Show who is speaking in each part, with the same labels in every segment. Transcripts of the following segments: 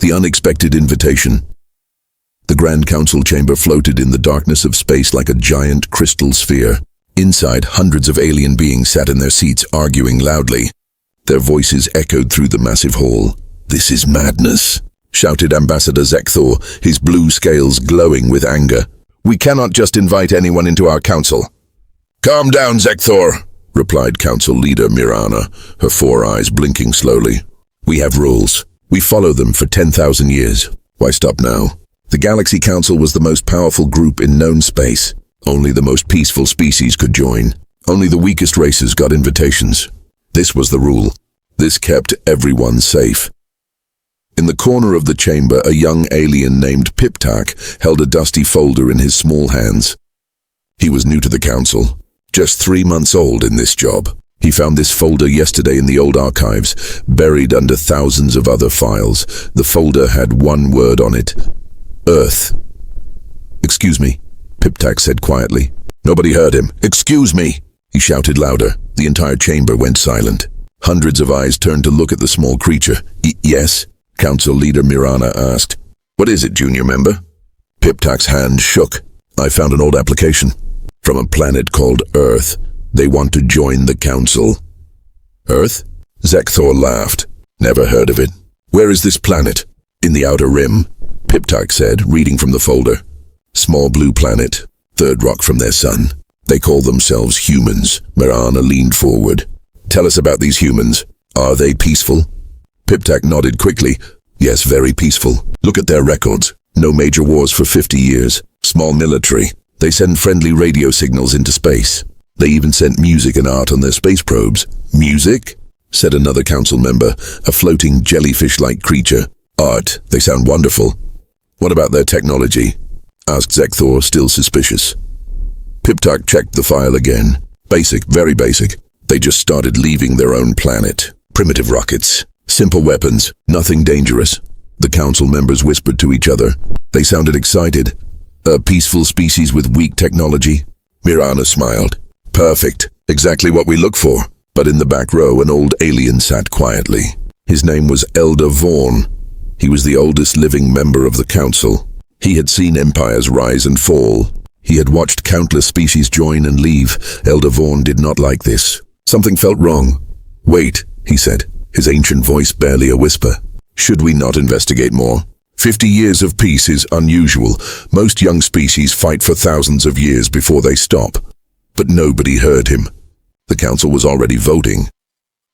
Speaker 1: The unexpected invitation. The Grand Council chamber floated in the darkness of space like a giant crystal sphere. Inside, hundreds of alien beings sat in their seats, arguing loudly. Their voices echoed through the massive hall. "This is madness," shouted Ambassador Zekthor, his blue scales glowing with anger. "We cannot just invite anyone into our council." "Calm down, Zekthor," replied Council Leader Mirana, her 4 eyes blinking slowly. "We have rules. We follow them for 10,000 years. Why stop now?" The Galaxy Council was the most powerful group in known space. Only the most peaceful species could join. Only the weakest races got invitations. This was the rule. This kept everyone safe. In the corner of the chamber, a young alien named Piptak held a dusty folder in his small hands. He was new to the council, just 3 months old in this job. He found this folder yesterday in the old archives, buried under thousands of other files. The folder had one word on it: Earth. "Excuse me," Piptak said quietly. Nobody heard him. "Excuse me," he shouted louder. The entire chamber went silent. Hundreds of eyes turned to look at the small creature. Yes?" Council Leader Mirana asked. "What is it, junior member?" Piptak's hand shook. "I found an old application from a planet called Earth. They want to join the council." "Earth?" Zekthor laughed. "Never heard of it. Where is this planet?" "In the Outer Rim," Piptak said, reading from the folder. "Small blue planet, third rock from their sun. They call themselves humans." Mirana leaned forward. "Tell us about these humans. Are they peaceful?" Piptak nodded quickly. "Yes, very peaceful. Look at their records. No major wars for 50 years. Small military. They send friendly radio signals into space. They even sent music and art on their space probes." "Music?" said another council member, a floating jellyfish-like creature. "Art. They sound wonderful." "What about their technology?" asked Zekthor, still suspicious. Piptak checked the file again. "Basic, very basic. They just started leaving their own planet. Primitive rockets. Simple weapons. Nothing dangerous." The council members whispered to each other. They sounded excited. "A peaceful species with weak technology?" Mirana smiled. "Perfect. Exactly what we look for." But in the back row, an old alien sat quietly. His name was Elder Vaughn. He was the oldest living member of the council. He had seen empires rise and fall. He had watched countless species join and leave. Elder Vaughn did not like this. Something felt wrong. "Wait," he said, his ancient voice barely a whisper. "Should we not investigate more? 50 years of peace is unusual. Most young species fight for thousands of years before they stop." But nobody heard him. The council was already voting.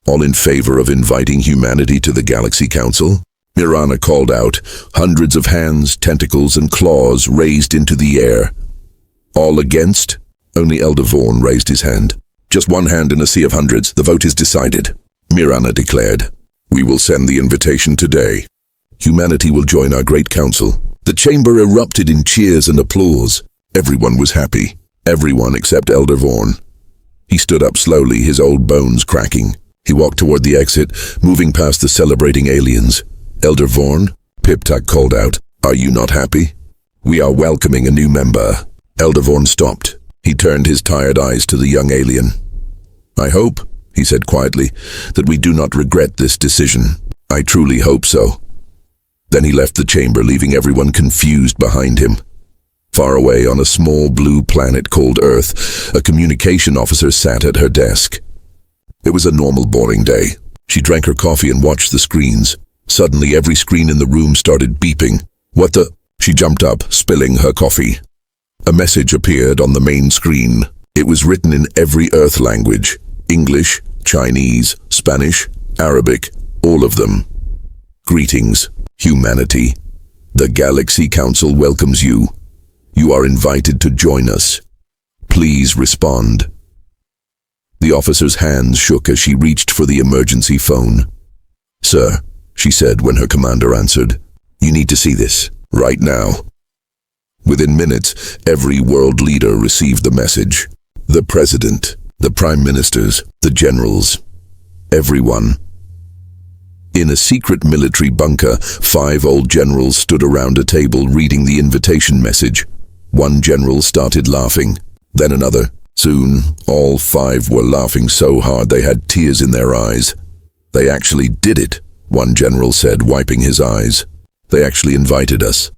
Speaker 1: All in favor of inviting humanity to the Galaxy Council? Mirana called out, hundreds of hands, tentacles, and claws raised into the air. All against? Only Elder Vaughn raised his hand. "Just one hand in a sea of hundreds. The vote is decided," Mirana declared. "We will send the invitation today. Humanity will join our great council." The chamber erupted in cheers and applause. Everyone was happy. Everyone except Elder Vaughn. He stood up slowly, his old bones cracking. He walked toward the exit, moving past the celebrating aliens. "Elder Vaughn," Piptak called out, "are you not happy? We are welcoming a new member." Elder Vaughn stopped. He turned his tired eyes to the young alien. "I hope," he said quietly, "that we do not regret this decision. I truly hope so." Then he left the chamber, leaving everyone confused behind him. Far away on a small blue planet called Earth, a communication officer sat at her desk. It was a normal, boring day. She drank her coffee and watched the screens. Suddenly, every screen in the room started beeping. "What the?" She jumped up, spilling her coffee. A message appeared on the main screen. It was written in every Earth language: English, Chinese, Spanish, Arabic, all of them. "Greetings, humanity. The Galaxy Council welcomes you. You are invited to join us. Please respond." The officer's hands shook as she reached for the emergency phone. "Sir," she said when her commander answered, "you need to see this, right now." Within minutes, every world leader received the message. The president, the prime ministers, the generals, everyone. In a secret military bunker, 5 old generals stood around a table reading the invitation message. One general started laughing, then another. Soon, all 5 were laughing so hard they had tears in their eyes. "They actually did it," one general said, wiping his eyes. They actually invited us.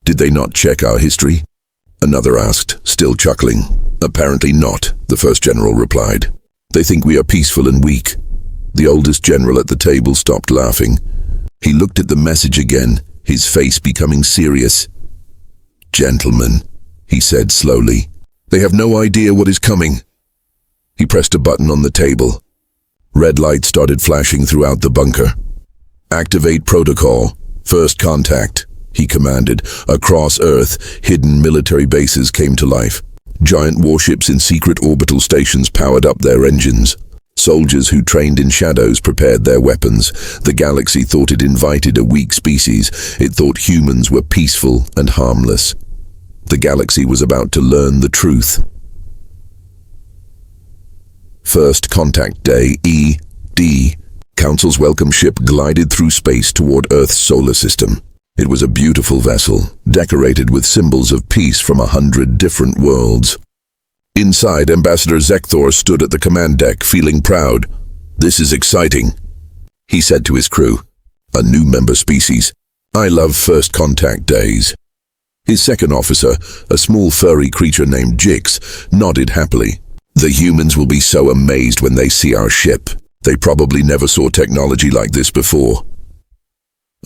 Speaker 1: Did they not check our history? Another asked, still chuckling. Apparently not, the first general replied. They think we are peaceful and weak. The oldest general at the table stopped laughing. He looked at the message again, his face becoming serious. Gentlemen, he said slowly, they have no idea what is coming. He pressed a button on the table. Red light started flashing throughout the bunker. Activate protocol. First contact, he commanded. Across Earth, hidden military bases came to life. Giant warships in secret orbital stations powered up their engines. Soldiers who trained in shadows prepared their weapons. The galaxy thought it invited a weak species. It thought humans were peaceful and harmless. The galaxy was about to learn the truth. First Contact Day, ED. Council's welcome ship glided through space toward Earth's solar system. It was a beautiful vessel, decorated with symbols of peace from 100 different worlds. Inside, Ambassador Zekthor stood at the command deck, feeling proud. This is exciting, he said to his crew. A new member species. I love First Contact Days. His second officer, a small furry creature named Jix, nodded happily. The humans will be so amazed when they see our ship. They probably never saw technology like this before.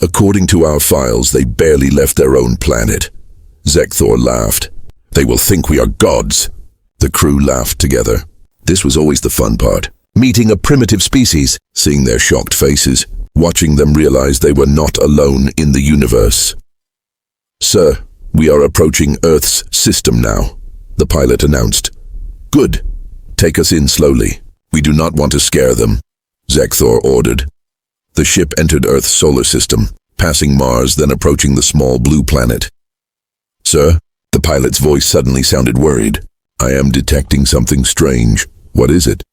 Speaker 1: According to our files, they barely left their own planet. Zekthor laughed. They will think we are gods. The crew laughed together. This was always the fun part. Meeting a primitive species, seeing their shocked faces, watching them realize they were not alone in the universe. Sir, we are approaching Earth's system now, the pilot announced. Good. Take us in slowly. We do not want to scare them, Zekthor ordered. The ship entered Earth's solar system, passing Mars, then approaching the small blue planet. Sir, the pilot's voice suddenly sounded worried. I am detecting something strange. What is it?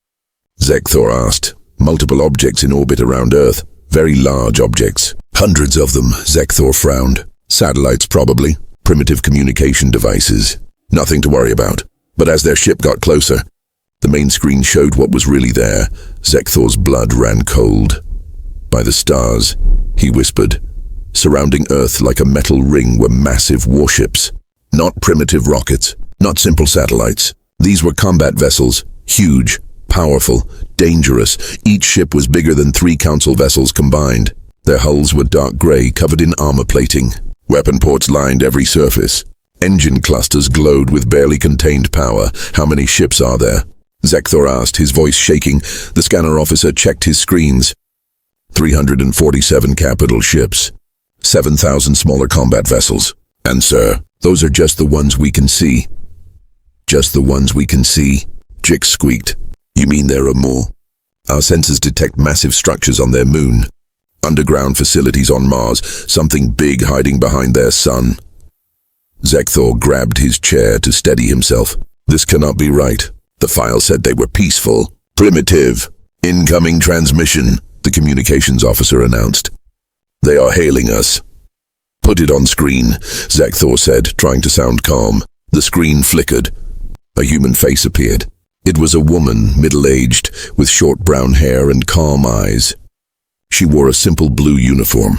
Speaker 1: Zekthor asked. Multiple objects in orbit around Earth. Very large objects. Hundreds of them, Zekthor frowned. Satellites probably. Primitive communication devices. Nothing to worry about. But as their ship got closer, the main screen showed what was really there. Zekthor's blood ran cold. By the stars, he whispered. Surrounding Earth like a metal ring were massive warships. Not primitive rockets, not simple satellites. These were combat vessels, huge, powerful, dangerous. Each ship was bigger than 3 council vessels combined. Their hulls were dark gray, covered in armor plating. Weapon ports lined every surface. Engine clusters glowed with barely contained power. How many ships are there? Zekthor asked, his voice shaking. The scanner officer checked his screens. 347 capital ships. 7,000 smaller combat vessels. And sir, those are just the ones we can see. Just the ones we can see? Jix squeaked. You mean there are more? Our sensors detect massive structures on their moon. Underground facilities on Mars, something big hiding behind their sun. Zekthor grabbed his chair to steady himself. This cannot be right. The file said they were peaceful. Primitive. Incoming transmission, the communications officer announced. They are hailing us. Put it on screen, Zekthor said, trying to sound calm. The screen flickered. A human face appeared. It was a woman, middle-aged, with short brown hair and calm eyes. She wore a simple blue uniform.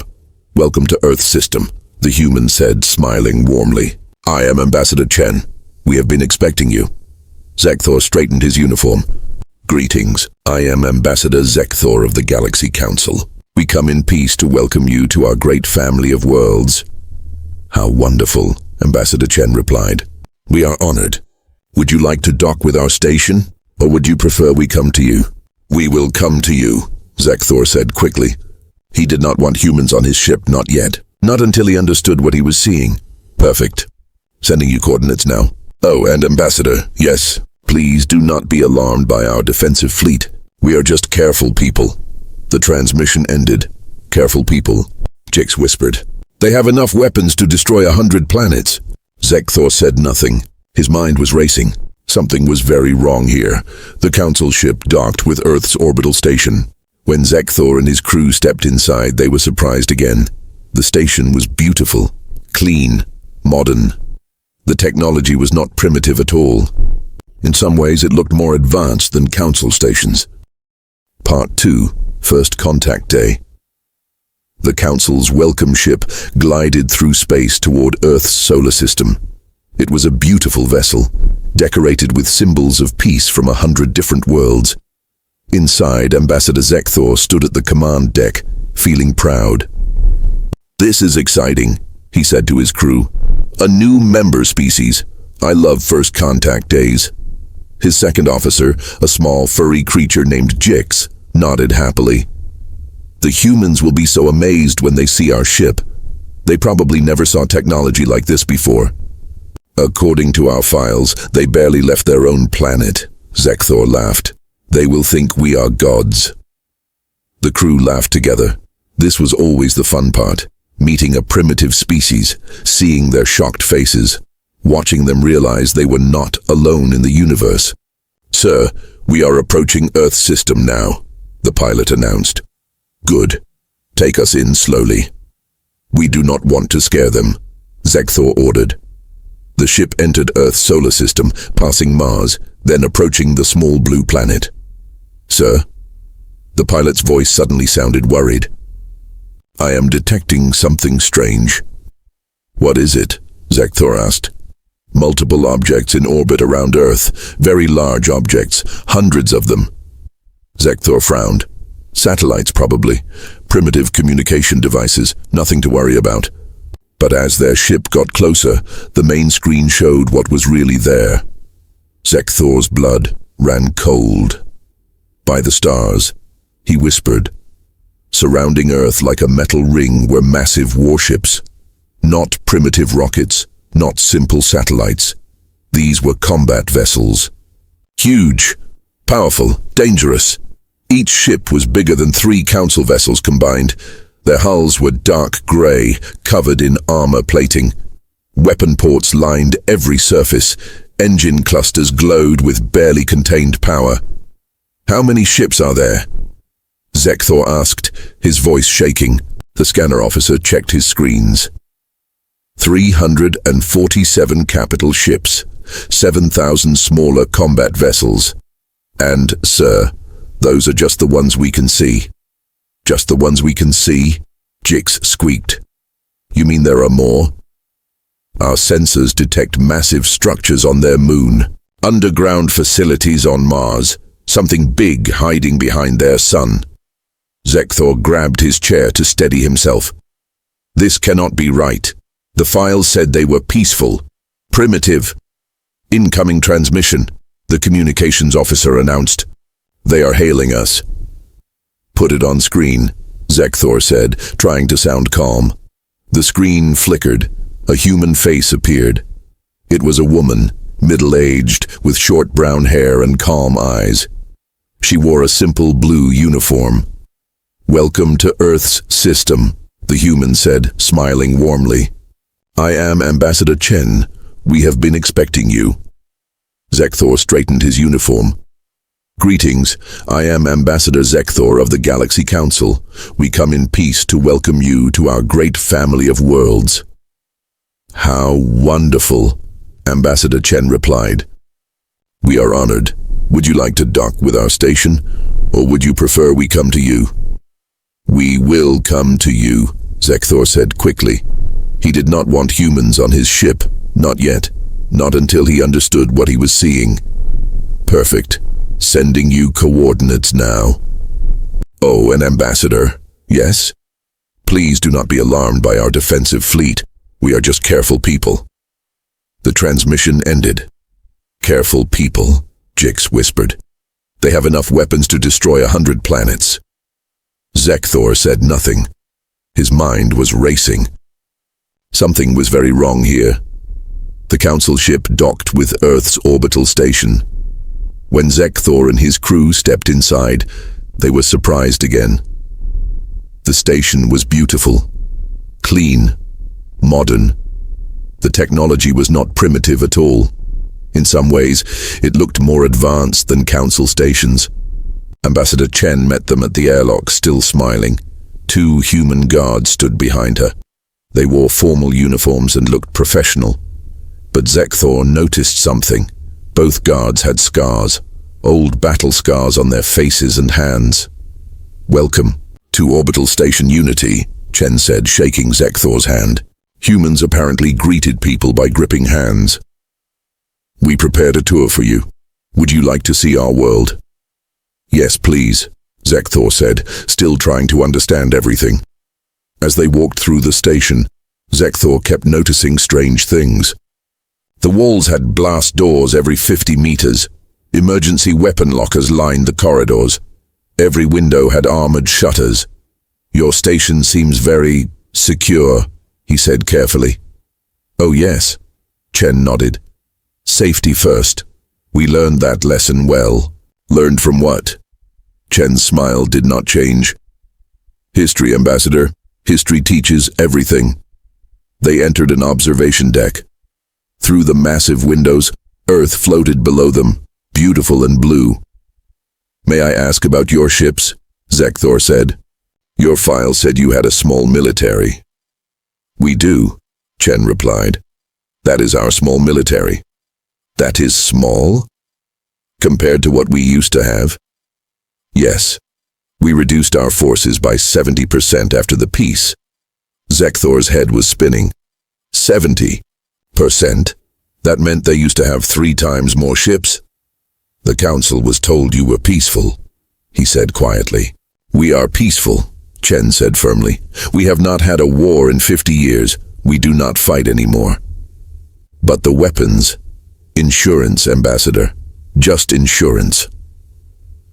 Speaker 1: Welcome to Earth System, the human said, smiling warmly. I am Ambassador Chen. We have been expecting you. Zekthor straightened his uniform. Greetings. I am Ambassador Zekthor of the Galaxy Council. We come in peace to welcome you to our great family of worlds. How wonderful, Ambassador Chen replied. We are honored. Would you like to dock with our station, or would you prefer we come to you? We will come to you, Zekthor said quickly. He did not want humans on his ship, not yet. Not until he understood what he was seeing. Perfect. Sending you coordinates now. Oh, and Ambassador, yes, please do not be alarmed by our defensive fleet. We are just careful people. The transmission ended. Careful people, Jix whispered. They have enough weapons to destroy 100 planets. Zekthor said nothing. His mind was racing. Something was very wrong here. The council ship docked with Earth's orbital station. When Zekthor and his crew stepped inside, they were surprised again. The station was beautiful, clean, modern. The technology was not primitive at all. In some ways, it looked more advanced than council stations. Part 2, First Contact Day. The Council's welcome ship glided through space toward Earth's solar system. It was a beautiful vessel, decorated with symbols of peace from 100 different worlds. Inside, Ambassador Zekthor stood at the command deck, feeling proud. "This is exciting," he said to his crew. "A new member species. I love first contact days." His second officer, a small furry creature named Jix, nodded happily. "The humans will be so amazed when they see our ship. They probably never saw technology like this before." "According to our files, they barely left their own planet," Zekthor laughed. "They will think we are gods." The crew laughed together. This was always the fun part, meeting a primitive species, seeing their shocked faces, watching them realize they were not alone in the universe. "Sir, we are approaching Earth's system now," the pilot announced. "Good. Take us in slowly." "We do not want to scare them," Zekthor ordered. The ship entered Earth's solar system, passing Mars, then approaching the small blue planet. "Sir?" The pilot's voice suddenly sounded worried. "I am detecting something strange." "What is it?" Zekthor asked. "Multiple objects in orbit around Earth, very large objects, hundreds of them." Zekthor frowned. "Satellites, probably. Primitive communication devices, nothing to worry about." But as their ship got closer, the main screen showed what was really there. Zekthor's blood ran cold. "By the stars," he whispered. Surrounding Earth like a metal ring were massive warships. Not primitive rockets, not simple satellites. These were combat vessels. Huge, powerful, dangerous. Each ship was bigger than 3 council vessels combined. Their hulls were dark gray, covered in armor plating. Weapon ports lined every surface. Engine clusters glowed with barely contained power. "How many ships are there?" Zekthor asked, his voice shaking. The scanner officer checked his screens. 347 capital ships, 7,000 smaller combat vessels. "And, sir, those are just the ones we can see." "Just the ones we can see?" Jix squeaked. "You mean there are more?" "Our sensors detect massive structures on their moon, underground facilities on Mars, something big hiding behind their sun." Zekthor grabbed his chair to steady himself. "This cannot be right. The files said they were peaceful, primitive." "Incoming transmission," the communications officer announced. "They are hailing us." "Put it on screen," Zekthor said, trying to sound calm. The screen flickered. A human face appeared. It was a woman, middle-aged, with short brown hair and calm eyes. She wore a simple blue uniform. "Welcome to Earth's system," the human said, smiling warmly. "I am Ambassador Chen. We have been expecting you." Zekthor straightened his uniform. "Greetings, I am Ambassador Zekthor of the Galaxy Council. We come in peace to welcome you to our great family of worlds." "How wonderful," Ambassador Chen replied. "We are honored. Would you like to dock with our station, or would you prefer we come to you?" "We will come to you," Zekthor said quickly. He did not want humans on his ship, not yet, not until he understood what he was seeing. "Perfect. Sending you coordinates now." "Oh, an ambassador. Yes? Please do not be alarmed by our defensive fleet. We are just careful people." The transmission ended. "Careful people," Jix whispered. "They have enough weapons to destroy 100 planets." Zekthor said nothing. His mind was racing. Something was very wrong here. The council ship docked with Earth's orbital station. When Zekthor and his crew stepped inside, they were surprised again. The station was beautiful, clean, modern. The technology was not primitive at all. In some ways, it looked more advanced than council stations. Ambassador Chen met them at the airlock, still smiling. 2 human guards stood behind her. They wore formal uniforms and looked professional. But Zekthor noticed something. Both guards had scars, old battle scars on their faces and hands. "Welcome to Orbital Station Unity," Chen said, shaking Zekthor's hand. Humans apparently greeted people by gripping hands. We prepared a tour for you. Would you like to see our world? Yes, please, Zekthor said, still trying to understand everything. As they walked through the station, Zekthor kept noticing strange things. The walls had blast doors every 50 meters. Emergency weapon lockers lined the corridors. Every window had armored shutters. Your station seems very secure, he said carefully. Oh yes, Chen nodded. Safety first. We learned that lesson well. Learned from what? Chen's smile did not change. History, Ambassador. History teaches everything. They entered an observation deck. Through the massive windows, Earth floated below them, beautiful and blue. May I ask about your ships? Zekthor said. Your file said you had a small military. We do, Chen replied. That is our small military. That is small? Compared to what we used to have? Yes. We reduced our forces by 70% after the peace. Zekthor's head was spinning. 70%? That meant they used to have 3 times more ships? The council was told you were peaceful, he said quietly. We are peaceful, Chen said firmly. We have not had a war in 50 years. We do not fight anymore. But the weapons? Insurance, Ambassador. Just insurance.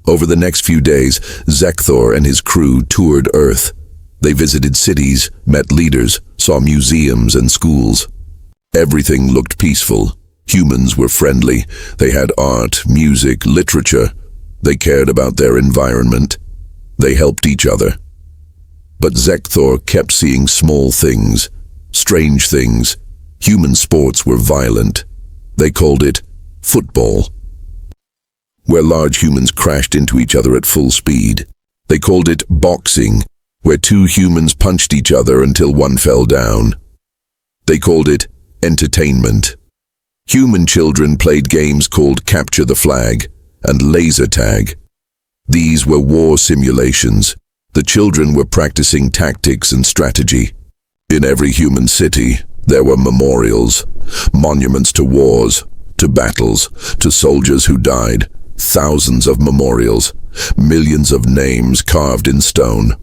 Speaker 1: Over the next few days, Zekthor and his crew toured Earth. They visited cities, met leaders, saw museums and schools. Everything looked peaceful. Humans were friendly. They had art, music, literature. They cared about their environment. They helped each other. But Zekthor kept seeing small things, strange things. Human sports were violent. They called it football, where large humans crashed into each other at full speed. They called it boxing, where 2 humans punched each other until one fell down. They called it entertainment. Human children played games called Capture the Flag and Laser Tag. These were war simulations. The children were practicing tactics and strategy. In every human city, there were memorials, monuments to wars, to battles, to soldiers who died. Thousands of memorials, millions of names carved in stone.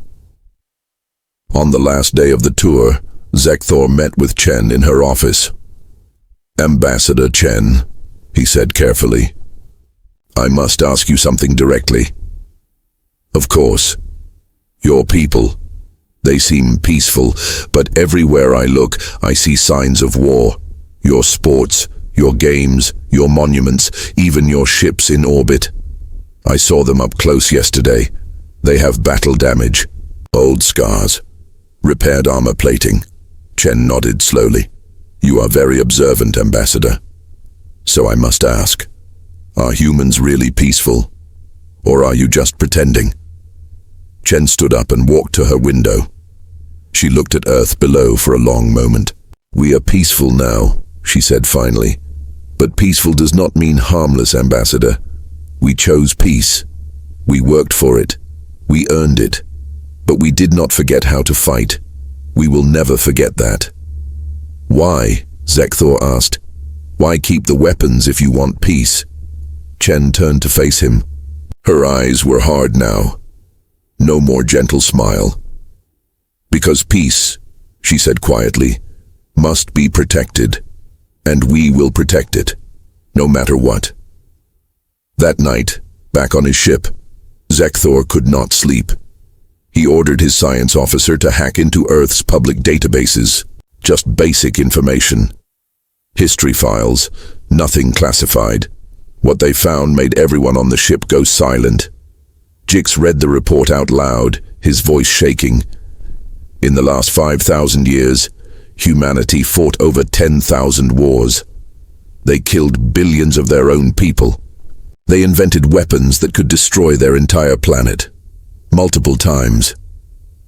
Speaker 1: On the last day of the tour, Zekthor met with Chen in her office. Ambassador Chen, he said carefully, I must ask you something directly. Of course. Your people, they seem peaceful, but everywhere I look, I see signs of war. Your sports, your games, your monuments, even your ships in orbit. I saw them up close yesterday. They have battle damage, old scars, repaired armor plating. Chen nodded slowly. You are very observant, Ambassador. So I must ask, are humans really peaceful? Or are you just pretending? Chen stood up and walked to her window. She looked at Earth below for a long moment. We are peaceful now, she said finally. But peaceful does not mean harmless, Ambassador. We chose peace. We worked for it. We earned it. But we did not forget how to fight. We will never forget that. Why? Zekthor asked. Why keep the weapons if you want peace? Chen turned to face him. Her eyes were hard now. No more gentle smile. Because peace, she said quietly, must be protected. And we will protect it, no matter what. That night, back on his ship, Zekthor could not sleep. He ordered his science officer to hack into Earth's public databases, just basic information. History files, nothing classified. What they found made everyone on the ship go silent. Jix read the report out loud, his voice shaking. In the last 5,000 years, humanity fought over 10,000 wars. They killed billions of their own people. They invented weapons that could destroy their entire planet. Multiple times.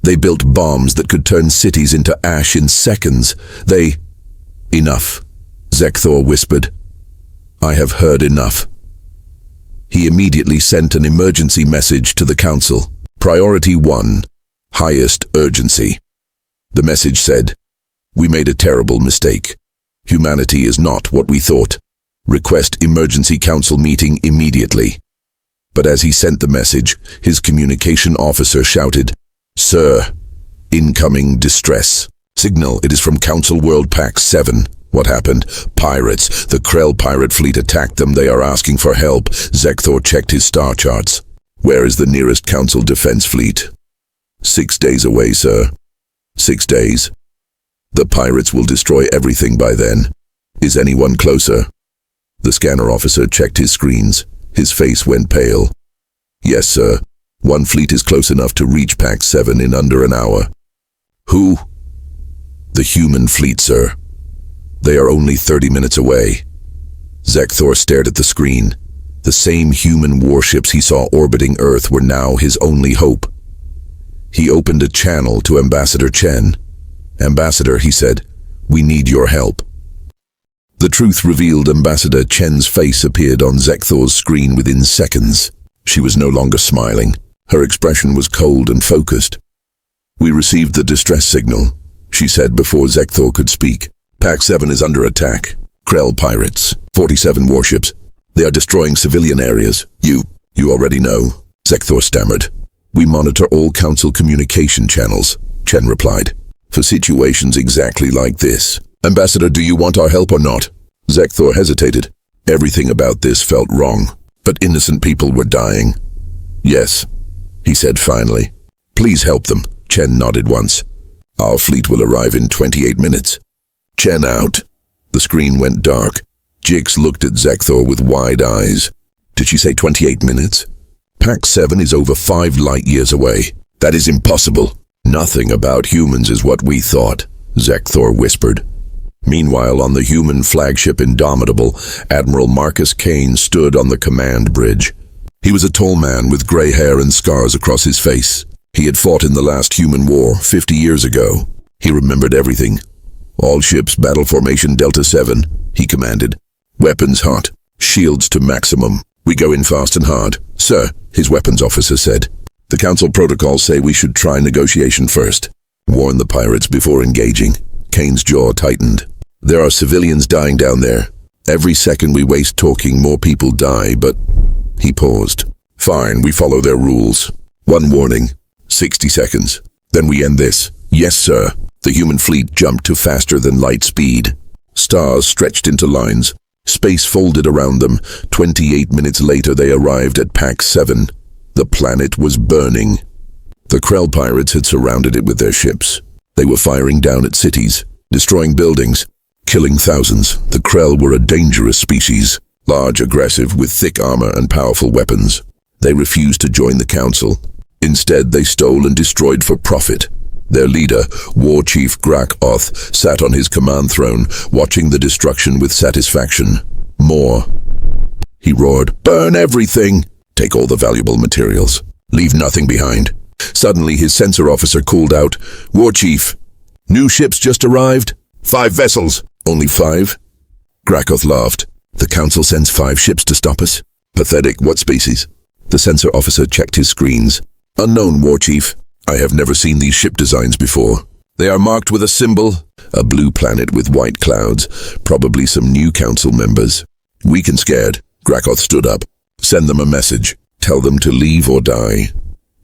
Speaker 1: They built bombs that could turn cities into ash in seconds. Enough, Zekthor whispered. I have heard enough. He immediately sent an emergency message to the council. Priority 1, highest urgency. The message said, "We made a terrible mistake. Humanity is not what we thought. Request emergency council meeting immediately." But as he sent the message, his communication officer shouted, "Sir, incoming distress. Signal, it is from Council World Pack 7. What happened? Pirates. The Krell pirate fleet attacked them. They are asking for help." Zekthor checked his star charts. "Where is the nearest Council defense fleet?" 6 days away, sir." 6 days. The pirates will destroy everything by then. Is anyone closer? The scanner officer checked his screens. His face went pale. "Yes, sir. One fleet is close enough to reach Pack 7 in under an hour." "Who?" "The human fleet, sir. They are only 30 minutes away." Zekthor stared at the screen. The same human warships he saw orbiting Earth were now his only hope. He opened a channel to Ambassador Chen. "Ambassador," he said, "we need your help." The truth revealed. Ambassador Chen's face appeared on Zekthor's screen within seconds. She was no longer smiling. Her expression was cold and focused. "We received the distress signal," she said before Zekthor could speak. "Pack 7 is under attack. Krell pirates, 47 warships. They are destroying civilian areas. You already know," Zekthor stammered. "We monitor all council communication channels," Chen replied, "for situations exactly like this. Ambassador, do you want our help or not?" Zekthor hesitated. Everything about this felt wrong, but innocent people were dying. "Yes," he said finally. "Please help them." Chen nodded once. "Our fleet will arrive in 28 minutes. Chen out." The screen went dark. Jix looked at Zekthor with wide eyes. "Did she say 28 minutes? Pack 7 is over 5 light years away. That is impossible." "Nothing about humans is what we thought," Zekthor whispered. Meanwhile, on the human flagship Indomitable, Admiral Marcus Kane stood on the command bridge. He was a tall man with gray hair and scars across his face. He had fought in the last human war 50 years ago. He remembered everything. "All ships, battle formation Delta 7, he commanded. "Weapons hot, shields to maximum. We go in fast and hard." "Sir," his weapons officer said, "the council protocols say we should try negotiation first. Warn the pirates before engaging." Kane's jaw tightened. "There are civilians dying down there. Every second we waste talking, more people die, but..." He paused. "Fine, we follow their rules. One warning. 60 seconds. Then we end this." "Yes, sir." The human fleet jumped to faster than light speed. Stars stretched into lines. Space folded around them. 28 minutes later they arrived at Pack 7. The planet was burning. The Krell pirates had surrounded it with their ships. They were firing down at cities, destroying buildings, killing thousands. The Krell were a dangerous species, large, aggressive, with thick armor and powerful weapons. They refused to join the council. Instead, they stole and destroyed for profit. Their leader, War Chief Grakoth, sat on his command throne, watching the destruction with satisfaction. "More," he roared. "Burn everything! Take all the valuable materials. Leave nothing behind." Suddenly, his sensor officer called out, "War Chief, new ships just arrived. 5 vessels." "Only 5? Grakoth laughed. "The council sends 5 ships to stop us? Pathetic. What species?" The sensor officer checked his screens. "Unknown, War Chief. I have never seen these ship designs before. They are marked with a symbol, a blue planet with white clouds, probably some new council members." "Weak and scared." Grakoth stood up. "Send them a message. Tell them to leave or die."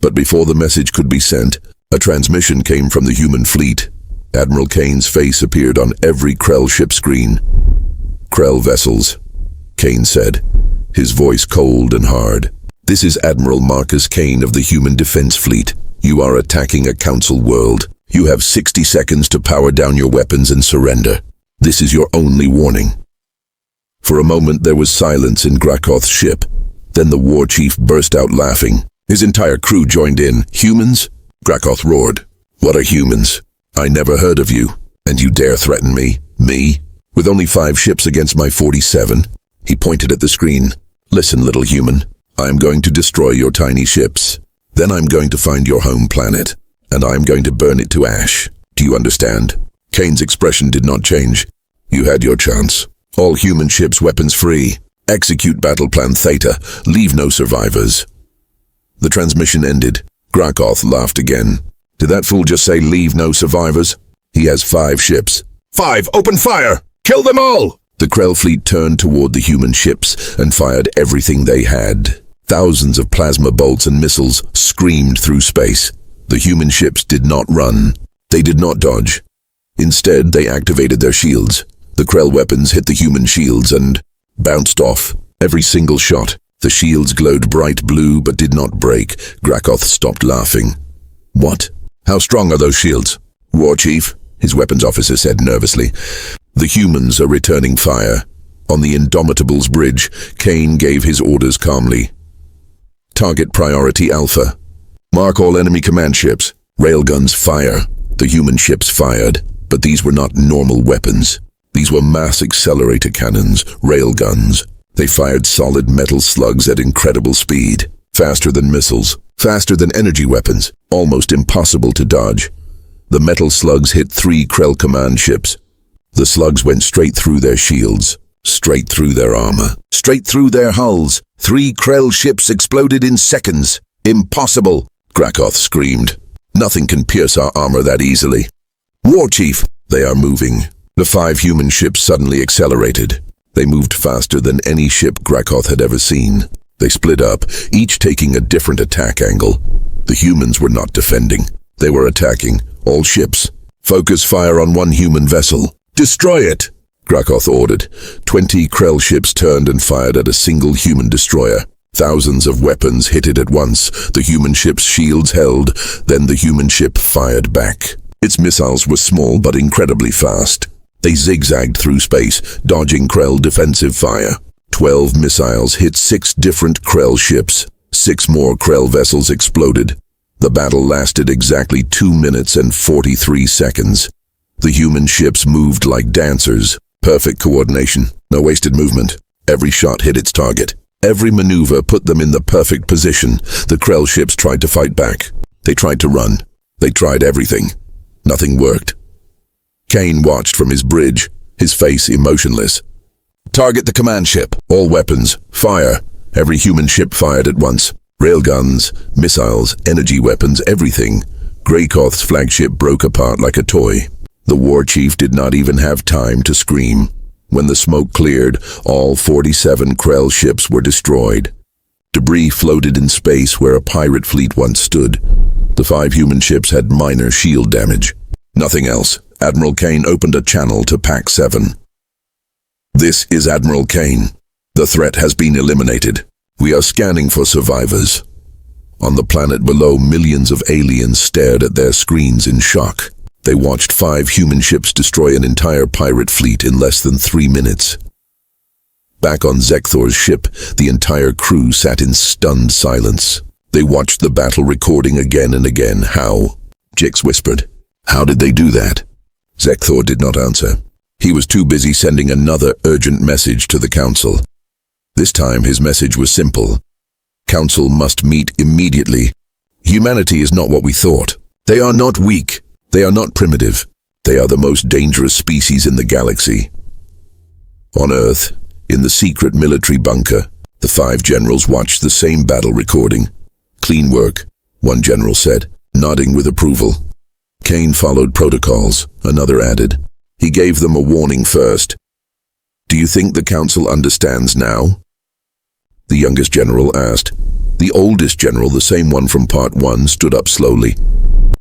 Speaker 1: But before the message could be sent, a transmission came from the human fleet. Admiral Kane's face appeared on every Krell ship screen. "Krell vessels," Kane said, his voice cold and hard. "This is Admiral Marcus Kane of the Human Defense Fleet. You are attacking a council world. You have 60 seconds to power down your weapons and surrender. This is your only warning." For a moment there was silence in Grakoth's ship. Then the war chief burst out laughing. His entire crew joined in. "Humans?" Grakoth roared. "What are humans? I never heard of you, and you dare threaten me? Me? With only 5 ships against my 47? He pointed at the screen. "Listen, little human. I am going to destroy your tiny ships. Then I'm going to find your home planet, and I'm going to burn it to ash. Do you understand?" Kane's expression did not change. "You had your chance. All human ships weapons free. Execute battle plan Theta. Leave no survivors." The transmission ended. Grakoth laughed again. Did that fool just say leave no survivors? He has 5 ships. 5, open fire! Kill them all! The Krell fleet turned toward the human ships and fired everything they had. Thousands of plasma bolts and missiles screamed through space. The human ships did not run. They did not dodge. Instead, they activated their shields. The Krell weapons hit the human shields and bounced off. Every single shot. The shields glowed bright blue but did not break. Grakoth stopped laughing. What? How strong are those shields? War Chief, his weapons officer said nervously. The humans are returning fire. On the Indomitable's bridge, Kane gave his orders calmly. Target priority Alpha. Mark all enemy command ships. Railguns fire. The human ships fired, but these were not normal weapons. These were mass accelerator cannons, railguns. They fired solid metal slugs at incredible speed. Faster than missiles. Faster than energy weapons. Almost impossible to dodge. The metal slugs hit 3 Krell command ships. The slugs went straight through their shields, straight through their armor, straight through their hulls. 3 Krell ships exploded in seconds. Impossible, Grakoth screamed. Nothing can pierce our armor that easily. War Chief, they are moving. The 5 human ships suddenly accelerated. They moved faster than any ship Grakoth had ever seen. They split up, each taking a different attack angle. The humans were not defending. They were attacking, all ships. Focus fire on one human vessel. Destroy it, Grakoth ordered. 20 Krell ships turned and fired at a single human destroyer. Thousands of weapons hit it at once. The human ship's shields held, then the human ship fired back. Its missiles were small but incredibly fast. They zigzagged through space, dodging Krell defensive fire. 12 missiles hit 6 different Krell ships. 6 more Krell vessels exploded. The battle lasted exactly 2 minutes and 43 seconds. The human ships moved like dancers. Perfect coordination, no wasted movement. Every shot hit its target. Every maneuver put them in the perfect position. The Krell ships tried to fight back. They tried to run. They tried everything. Nothing worked. Kane watched from his bridge, his face emotionless. Target the command ship. All weapons. Fire. Every human ship fired at once. Railguns, missiles, energy weapons, everything. Grakoth's flagship broke apart like a toy. The war chief did not even have time to scream. When the smoke cleared, all 47 Krell ships were destroyed. Debris floated in space where a pirate fleet once stood. The 5 human ships had minor shield damage. Nothing else. Admiral Kane opened a channel to Pack 7. This is Admiral Kane. The threat has been eliminated. We are scanning for survivors. On the planet below, millions of aliens stared at their screens in shock. They watched 5 human ships destroy an entire pirate fleet in less than 3 minutes. Back on Zekthor's ship, the entire crew sat in stunned silence. They watched the battle recording again and again. How? Jix whispered. How did they do that? Zekthor did not answer. He was too busy sending another urgent message to the Council. This time his message was simple. Council must meet immediately. Humanity is not what we thought. They are not weak. They are not primitive. They are the most dangerous species in the galaxy. On Earth, in the secret military bunker, the 5 generals watched the same battle recording. Clean work, one general said, nodding with approval. Kane followed protocols, another added. He gave them a warning first. Do you think the Council understands now? The youngest general asked. The oldest general, the same one from Part 1, stood up slowly.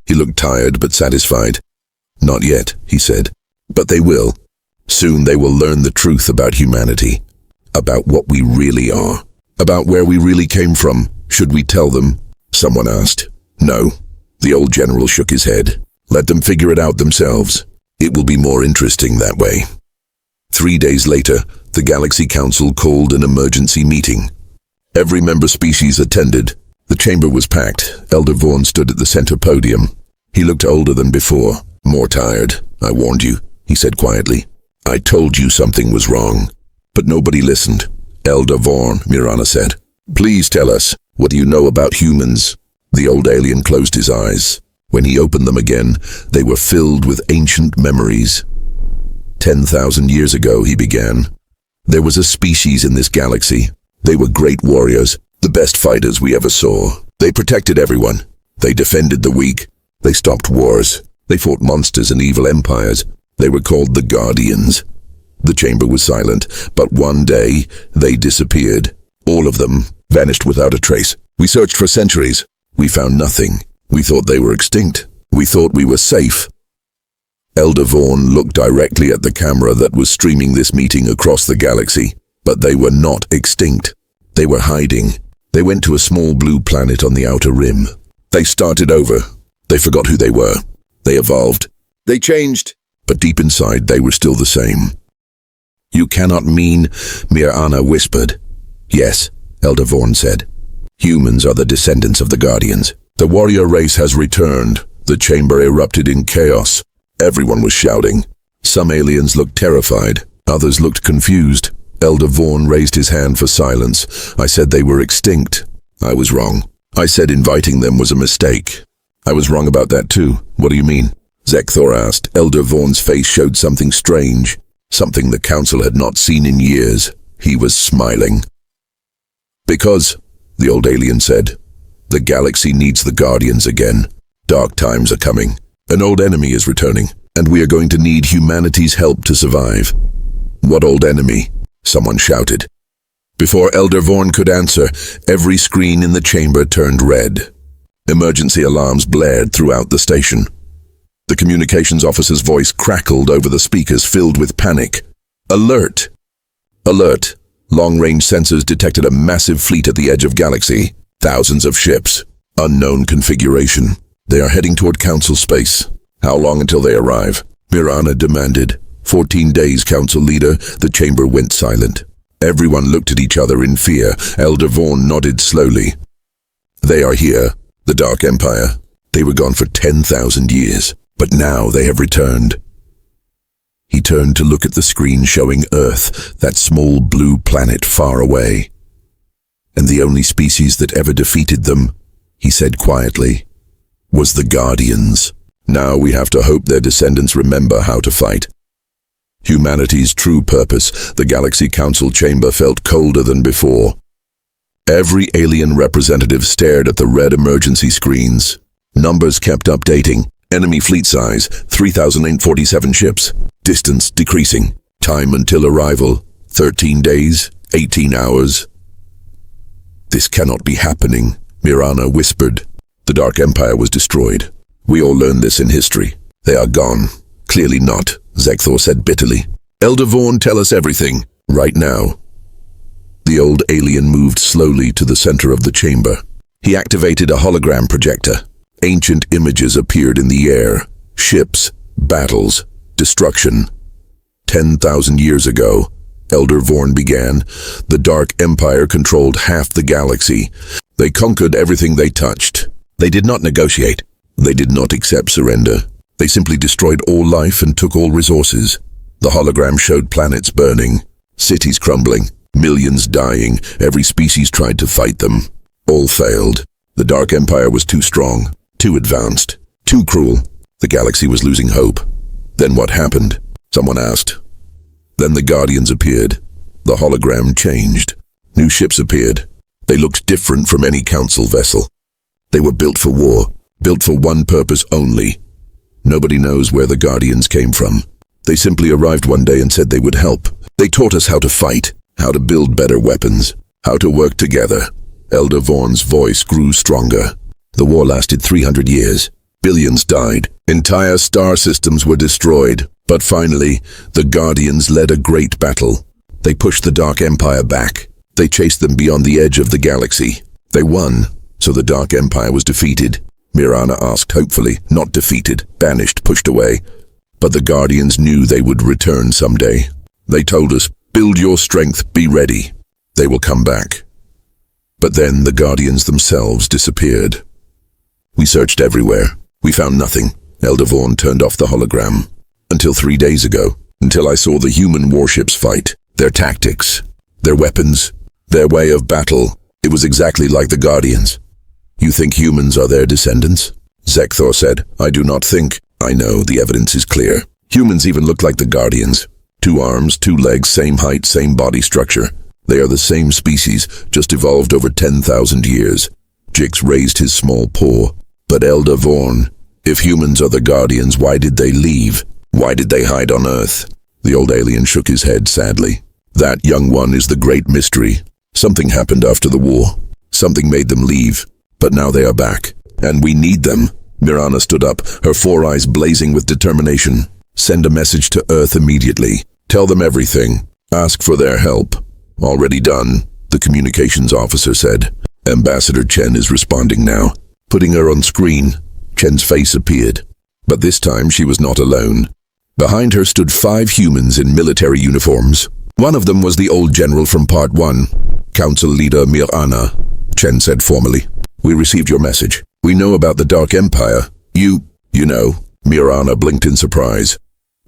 Speaker 1: He looked tired but satisfied. Not yet, he said. But they will. Soon they will learn the truth about humanity. About what we really are. About where we really came from. Should we tell them? Someone asked. No. The old general shook his head. Let them figure it out themselves. It will be more interesting that way. 3 days later, the Galaxy Council called an emergency meeting. Every member species attended. The chamber was packed. Elder Vaughn stood at the center podium. He looked older than before, more tired. I warned you, he said quietly. I told you something was wrong. But nobody listened. Elder Vaughn, Mirana said. Please tell us, what do you know about humans? The old alien closed his eyes. When he opened them again, they were filled with ancient memories. 10,000 years ago, he began. There was a species in this galaxy. They were great warriors, the best fighters we ever saw. They protected everyone. They defended the weak. They stopped wars. They fought monsters and evil empires. They were called the Guardians. The chamber was silent, but one day they disappeared. All of them vanished without a trace. We searched for centuries. We found nothing. We thought they were extinct. We thought we were safe. Elder Vaughn looked directly at the camera that was streaming this meeting across the galaxy. But they were not extinct. They were hiding. They went to a small blue planet on the outer rim. They started over. They forgot who they were. They evolved. They changed. But deep inside, they were still the same. "You cannot mean," Mirana whispered. "Yes," Elder Vaughn said. "Humans are the descendants of the Guardians. The warrior race has returned." The chamber erupted in chaos. Everyone was shouting. Some aliens looked terrified. Others looked confused. Elder Vaughn raised his hand for silence. "I said they were extinct. I was wrong. I said inviting them was a mistake." "I was wrong about that too. What do you mean?" Zekthor asked. Elder Vaughn's face showed something strange, something the council had not seen in years. He was smiling. "Because," the old alien said, "the galaxy needs the Guardians again. Dark times are coming. An old enemy is returning, and we are going to need humanity's help to survive." "What old enemy?" someone shouted. Before Elder Vaughn could answer, every screen in the chamber turned red. Emergency alarms blared throughout the station. The communications officer's voice crackled over the speakers, filled with panic. "Alert! Alert! Long-range sensors detected a massive fleet at the edge of galaxy. Thousands of ships. Unknown configuration. They are heading toward Council space. How long until they arrive?" Mirana demanded. 14 days, Council Leader." The chamber went silent. Everyone looked at each other in fear. Elder Vaughn nodded slowly. "They are here. The Dark Empire. They were gone for 10,000 years, but now they have returned." He turned to look at the screen showing Earth, that small blue planet far away. "And the only species that ever defeated them," he said quietly, "was the Guardians. Now we have to hope their descendants remember how to fight." Humanity's true purpose. The Galaxy Council chamber felt colder than before. Every alien representative stared at the red emergency screens. Numbers kept updating. Enemy fleet size, 3,047 ships. Distance decreasing. Time until arrival, 13 days, 18 hours. "This cannot be happening," Mirana whispered. "The Dark Empire was destroyed. We all learned this in history. They are gone." "Clearly not," Zekthor said bitterly. "Elder Vaughn, tell us everything, right now." The old alien moved slowly to the center of the chamber. He activated a hologram projector. Ancient images appeared in the air. Ships, battles, destruction. 10,000 years ago, Elder Vaughn began, the Dark Empire controlled half the galaxy. They conquered everything they touched. They did not negotiate. They did not accept surrender. They simply destroyed all life and took all resources. The hologram showed planets burning, cities crumbling, millions dying. Every species tried to fight them. All failed. The Dark Empire was too strong, too advanced, too cruel. The galaxy was losing hope. Then what happened? Someone asked. Then the Guardians appeared. The hologram changed. New ships appeared. They looked different from any council vessel. They were built for war, built for one purpose only. Nobody knows where the Guardians came from. They simply arrived one day and said they would help. They taught us how to fight, how to build better weapons, how to work together. Elder Vaughn's voice grew stronger. The war lasted 300 years. Billions died. Entire star systems were destroyed. But finally, the Guardians led a great battle. They pushed the Dark Empire back. They chased them beyond the edge of the galaxy. They won, so the Dark Empire was defeated. Mirana asked hopefully, not defeated, banished, pushed away. But the Guardians knew they would return someday. They told us, build your strength, be ready. They will come back. But then the Guardians themselves disappeared. We searched everywhere. We found nothing. Elder Vaughn turned off the hologram. Until 3 days ago, until I saw the human warships fight. Their tactics, their weapons, their way of battle. It was exactly like the Guardians. You think humans are their descendants? Zekthor said, I do not think. I know, the evidence is clear. Humans even look like the Guardians. 2 arms, 2 legs, same height, same body structure. They are the same species, just evolved over 10,000 years. Jix raised his small paw. But Elder Vaughn, If humans are the guardians, why did they leave? Why did they hide on Earth? The old alien shook his head sadly. That, young one, is the great mystery. Something happened after the war. Something made them leave. But now they are back. And we need them. Mirana stood up, her 4 eyes blazing with determination. Send a message to Earth immediately. Tell them everything. Ask for their help. Already done, the communications officer said. Ambassador Chen is responding now. Putting her on screen, Chen's face appeared. But this time she was not alone. Behind her stood 5 humans in military uniforms. One of them was the old general from Part 1, Council Leader Mirana. Chen said formally, "We received your message. We know about the Dark Empire. You know." Mirana blinked in surprise.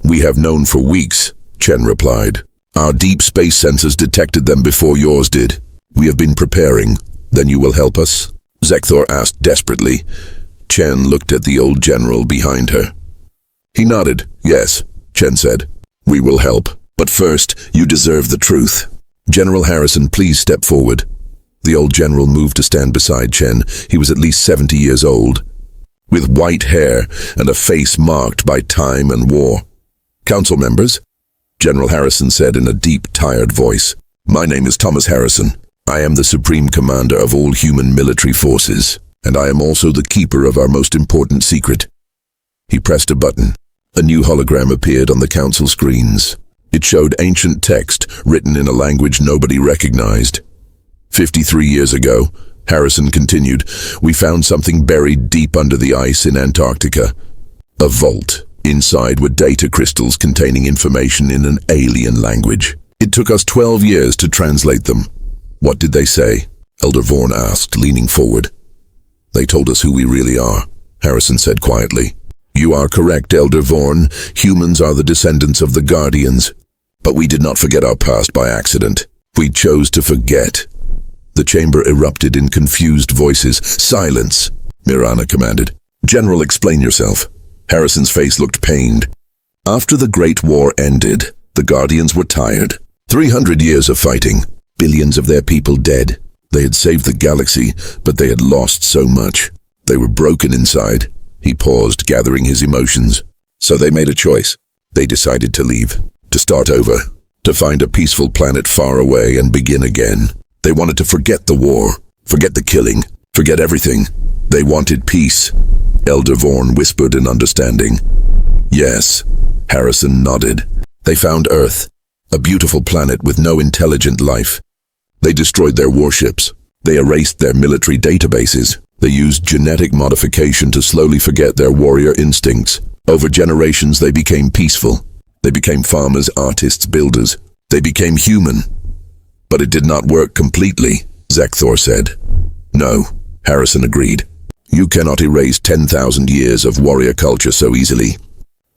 Speaker 1: "We have known for weeks," Chen replied. "Our deep space sensors detected them before yours did. We have been preparing. Then you will help us?" Zekthor asked desperately. Chen looked at the old general behind her. He nodded. "Yes," Chen said. "We will help. But first, you deserve the truth. General Harrison, please step forward." The old general moved to stand beside Chen. He was at least 70 years old, with white hair and a face marked by time and war. "Council members," General Harrison said in a deep, tired voice, "my name is Thomas Harrison. I am the Supreme Commander of all human military forces, and I am also the keeper of our most important secret." He pressed a button. A new hologram appeared on the council screens. It showed ancient text written in a language nobody recognized. 53 years ago, Harrison continued, we found something buried deep under the ice in Antarctica. A vault. Inside were data crystals containing information in an alien language. It took us 12 years to translate them. What did they say? Elder Vorn asked, leaning forward. They told us who we really are, Harrison said quietly. You are correct, Elder Vorn. Humans are the descendants of the Guardians. But we did not forget our past by accident. We chose to forget. The chamber erupted in confused voices. Silence, Mirana commanded. General, explain yourself. Harrison's face looked pained. After the Great War ended, the Guardians were tired. 300 years of fighting. Billions of their people dead. They had saved the galaxy, but they had lost so much. They were broken inside. He paused, gathering his emotions. So they made a choice. They decided to leave, to start over, to find a peaceful planet far away and begin again. They wanted to forget the war, forget the killing, forget everything. They wanted peace. Elder Vorn whispered in understanding. Yes, Harrison nodded. They found Earth, a beautiful planet with no intelligent life. They destroyed their warships. They erased their military databases. They used genetic modification to slowly forget their warrior instincts. Over generations, they became peaceful. They became farmers, artists, builders. They became human. But it did not work completely, Zekthor said. No, Harrison agreed. You cannot erase 10,000 years of warrior culture so easily.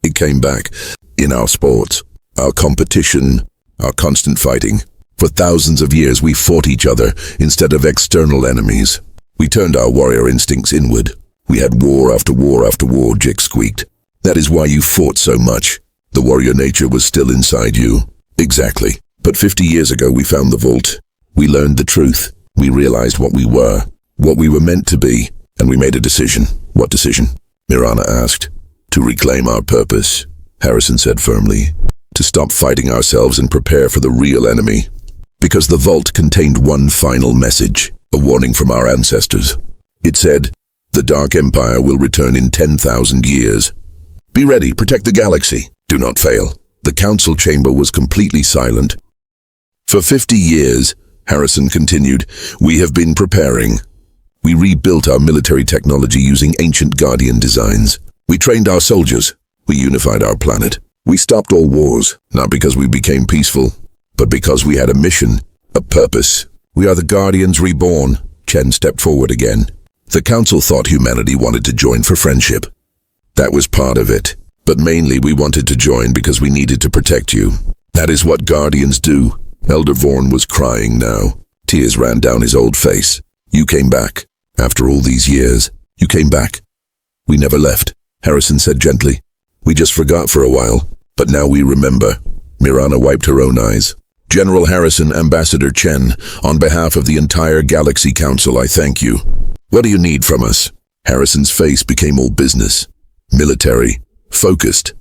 Speaker 1: It came back in our sports, our competition, our constant fighting. For thousands of years, we fought each other instead of external enemies. We turned our warrior instincts inward. We had war after war after war, Jix squeaked. That is why you fought so much. The warrior nature was still inside you. Exactly. But 50 years ago, we found the vault. We learned the truth. We realized what we were meant to be, and we made a decision. What decision? Mirana asked. To reclaim our purpose, Harrison said firmly. To stop fighting ourselves and prepare for the real enemy. Because the vault contained one final message, a warning from our ancestors. It said, the Dark Empire will return in 10,000 years. Be ready, protect the galaxy. Do not fail. The council chamber was completely silent. For 50 years, Harrison continued, we have been preparing. We rebuilt our military technology using ancient Guardian designs. We trained our soldiers. We unified our planet. We stopped all wars, not because we became peaceful, but because we had a mission, a purpose. We are the Guardians reborn. Chen stepped forward again. The council thought humanity wanted to join for friendship. That was part of it. But mainly we wanted to join because we needed to protect you. That is what Guardians do. Elder Vorn was crying now. Tears ran down his old face. You came back. After all these years, you came back. We never left, Harrison said gently. We just forgot for a while, but now we remember. Mirana wiped her own eyes. General Harrison, Ambassador Chen, on behalf of the entire Galaxy Council, I thank you. What do you need from us? Harrison's face became all business. military, focused.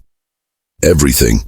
Speaker 1: Everything.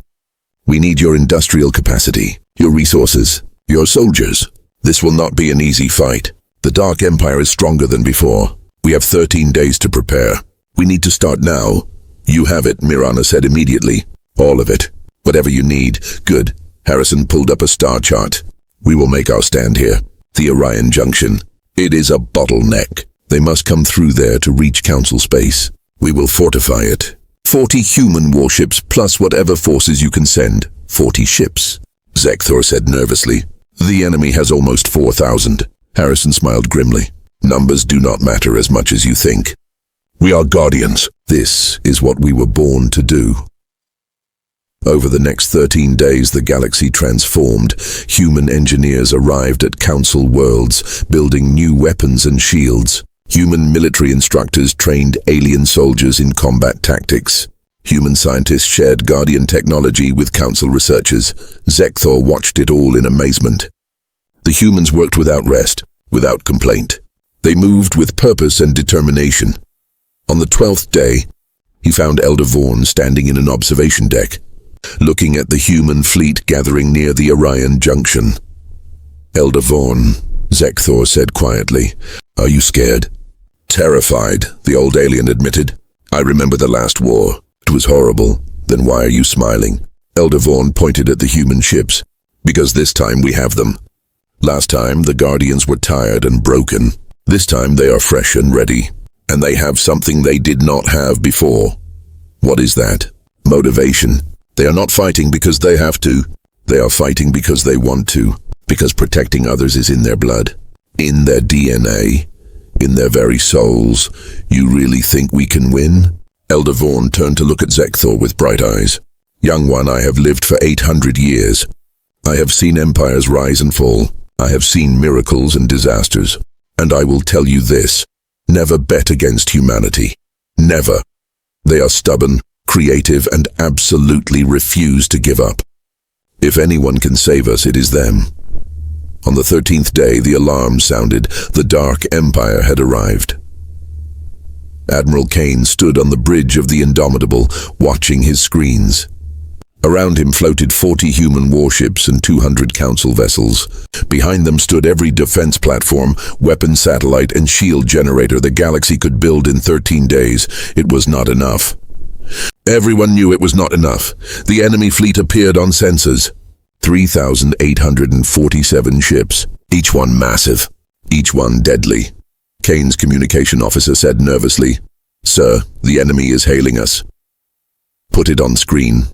Speaker 1: We need your industrial capacity, your resources, your soldiers. This will not be an easy fight. The Dark Empire is stronger than before. We have 13 days to prepare. We need to start now. You have it, Mirana said immediately. All of it. Whatever you need. Good. Harrison pulled up a star chart. We will make our stand here. The Orion Junction. It is a bottleneck. They must come through there to reach Council space. We will fortify it. 40 human warships plus whatever forces you can send. 40 ships. Zekthor said nervously. The enemy has almost 4,000. Harrison smiled grimly. Numbers do not matter as much as you think. We are guardians. This is what we were born to do. Over the next 13 days, the galaxy transformed. Human engineers arrived at Council worlds, building new weapons and shields. Human military instructors trained alien soldiers in combat tactics. Human scientists shared Guardian technology with Council researchers. Zekthor watched it all in amazement. The humans worked without rest, without complaint. They moved with purpose and determination. On the 12th day, he found Elder Vaughn standing in an observation deck, looking at the human fleet gathering near the Orion Junction. Elder Vaughn, Zekthor said quietly, "Are you scared?" "Terrified," the old alien admitted. "I remember the last war. It was horrible. Then why are you smiling?" Elder Vaughn pointed at the human ships. "Because this time we have them. Last time the Guardians were tired and broken. This time they are fresh and ready. And they have something they did not have before." "What is that?" "Motivation. They are not fighting because they have to. They are fighting because they want to. Because protecting others is in their blood. In their DNA. In their very souls. You really think we can win?" Elder Vaughn turned to look at Zekthor with bright eyes. "Young one, I have lived for 800 years. I have seen empires rise and fall. I have seen miracles and disasters. And I will tell you this. Never bet against humanity. Never. They are stubborn, creative, and absolutely refuse to give up. If anyone can save us, it is them." On the 13th day, the alarm sounded. The Dark Empire had arrived. Admiral Kane stood on the bridge of the Indomitable, watching his screens. Around him floated 40 human warships and 200 Council vessels. Behind them stood every defense platform, weapon satellite, and shield generator the galaxy could build in 13 days. It was not enough. Everyone knew it was not enough. The enemy fleet appeared on sensors. 3,847 ships, each one massive, each one deadly. Kane's communication officer said nervously, "Sir, the enemy is hailing us." "Put it on screen."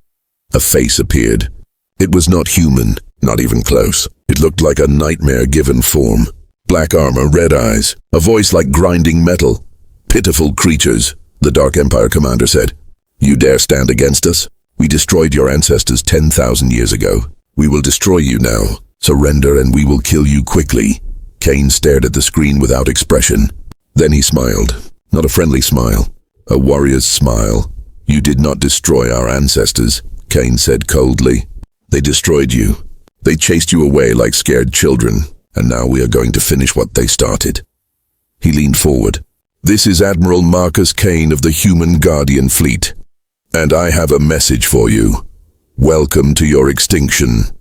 Speaker 1: A face appeared. It was not human, not even close. It looked like a nightmare-given form. Black armor, red eyes, a voice like grinding metal. "Pitiful creatures," the Dark Empire commander said. "You dare stand against us? We destroyed your ancestors 10,000 years ago. We will destroy you now. Surrender and we will kill you quickly." Kane stared at the screen without expression. Then he smiled. Not a friendly smile. A warrior's smile. "You did not destroy our ancestors," Kane said coldly. "They destroyed you. They chased you away like scared children, and now we are going to finish what they started." He leaned forward. "This is Admiral Marcus Kane of the Human Guardian Fleet, and I have a message for you. Welcome to your extinction."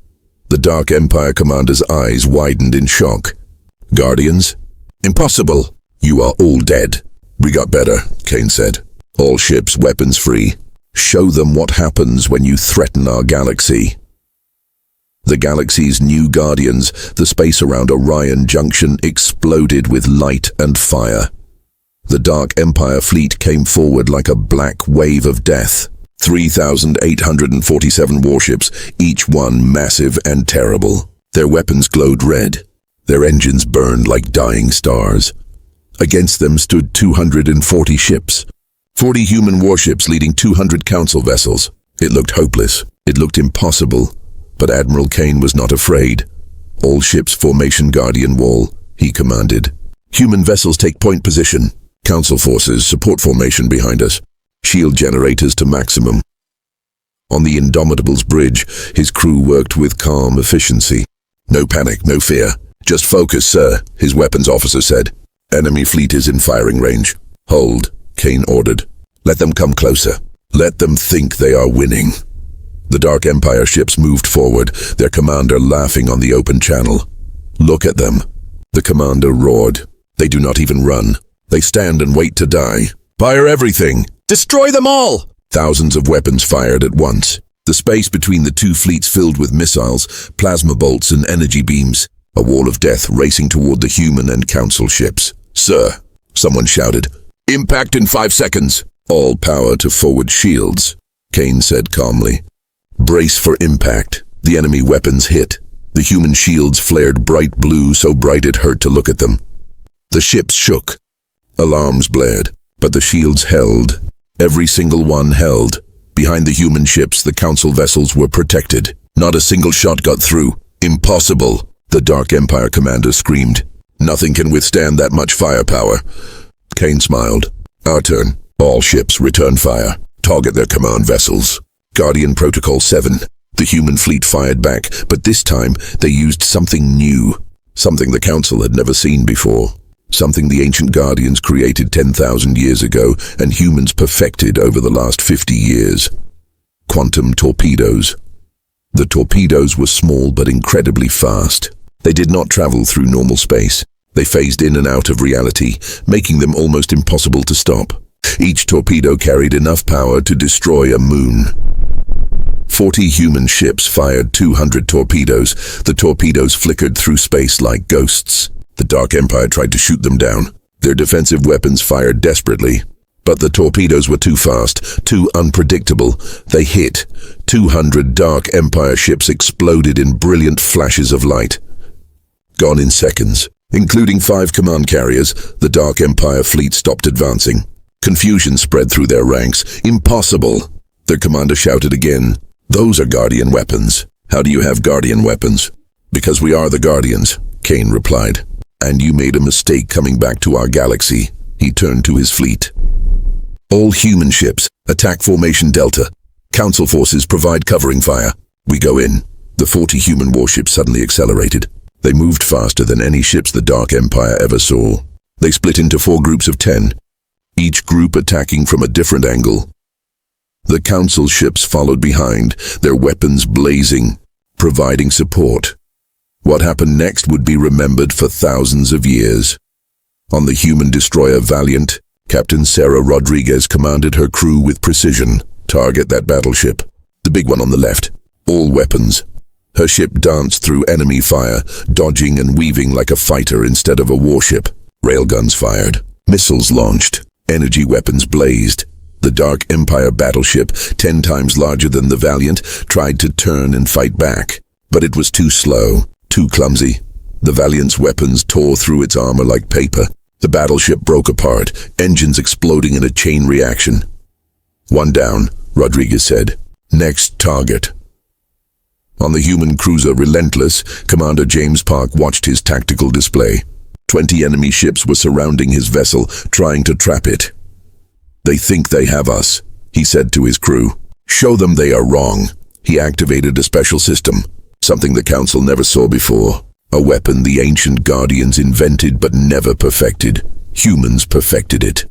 Speaker 1: The Dark Empire commander's eyes widened in shock. "Guardians? Impossible. You are all dead." "We got better," Kane said. "All ships weapons free. Show them what happens when you threaten our galaxy." The galaxy's new guardians, the space around Orion Junction, exploded with light and fire. The Dark Empire fleet came forward like a black wave of death. 3,847 warships, each one massive and terrible. Their weapons glowed red. Their engines burned like dying stars. Against them stood 240 ships. 40 human warships leading 200 Council vessels. It looked hopeless. It looked impossible. But Admiral Kane was not afraid. "All ships formation Guardian Wall," he commanded. "Human vessels take point position. Council forces support formation behind us. Shield generators to maximum." On the Indomitable's bridge, his crew worked with calm efficiency. "No panic, no fear. Just focus, sir," his weapons officer said. "Enemy fleet is in firing range." "Hold," Kane ordered. Let them come closer. Let them think they are winning. The Dark Empire ships moved forward, their commander laughing on the open channel. Look at them. The commander roared. They do not even run. They stand and wait to die. Fire everything! Destroy them all! Thousands of weapons fired at once. The space between the two fleets filled with missiles, plasma bolts and energy beams. A wall of death racing toward the human and council ships. Sir, someone shouted. Impact in 5 seconds. All power to forward shields, Kane said calmly. Brace for impact. The enemy weapons hit. The human shields flared bright blue, so bright it hurt to look at them. The ships shook. Alarms blared, but the shields held. Every single one held. Behind the human ships, the council vessels were protected. Not a single shot got through. Impossible, the Dark Empire commander screamed. Nothing can withstand that much firepower. Kane smiled. Our turn. All ships return fire. Target their command vessels. Guardian Protocol 7. The human fleet fired back, but this time they used something new. Something the Council had never seen before. Something the ancient Guardians created 10,000 years ago and humans perfected over the last 50 years. Quantum torpedoes. The torpedoes were small but incredibly fast. They did not travel through normal space. They phased in and out of reality, making them almost impossible to stop. Each torpedo carried enough power to destroy a moon. 40 human ships fired 200 torpedoes. The torpedoes flickered through space like ghosts. The Dark Empire tried to shoot them down. Their defensive weapons fired desperately. But the torpedoes were too fast, too unpredictable. They hit. 200 Dark Empire ships exploded in brilliant flashes of light. Gone in seconds. Including 5 command carriers, the Dark Empire fleet stopped advancing. Confusion spread through their ranks. Impossible! Their commander shouted again. Those are Guardian weapons. How do you have Guardian weapons? Because we are the Guardians, Kane replied. And you made a mistake coming back to our galaxy. He turned to his fleet. All human ships, attack formation Delta. Council forces provide covering fire. We go in. The 40 human warships suddenly accelerated. They moved faster than any ships the Dark Empire ever saw. They split into 4 groups of 10, each group attacking from a different angle. The Council ships followed behind, their weapons blazing, providing support. What happened next would be remembered for thousands of years. On the human destroyer Valiant, Captain Sarah Rodriguez commanded her crew with precision. Target that battleship. The big one on the left. All weapons. Her ship danced through enemy fire, dodging and weaving like a fighter instead of a warship. Railguns fired. Missiles launched. Energy weapons blazed. The Dark Empire battleship, 10 times larger than the Valiant, tried to turn and fight back. But it was too slow, too clumsy. The Valiant's weapons tore through its armor like paper. The battleship broke apart, engines exploding in a chain reaction. One down, Rodriguez said. Next target. On the human cruiser Relentless, Commander James Park watched his tactical display. 20 enemy ships were surrounding his vessel, trying to trap it. They think they have us, he said to his crew. Show them they are wrong. He activated a special system, something the Council never saw before. A weapon the ancient Guardians invented but never perfected. Humans perfected it.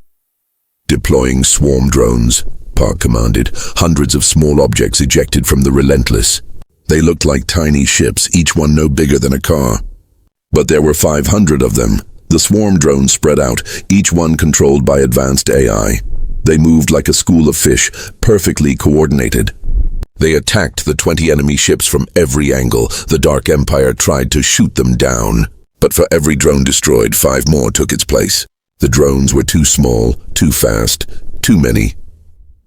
Speaker 1: Deploying swarm drones, Park commanded. Hundreds of small objects ejected from the Relentless. They looked like tiny ships, each one no bigger than a car. But there were 500 of them. The swarm drones spread out, each one controlled by advanced AI. They moved like a school of fish, perfectly coordinated. They attacked the 20 enemy ships from every angle. The Dark Empire tried to shoot them down. But for every drone destroyed, 5 more took its place. The drones were too small, too fast, too many.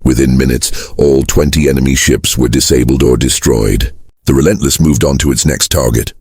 Speaker 1: Within minutes, all 20 enemy ships were disabled or destroyed. The Relentless moved on to its next target.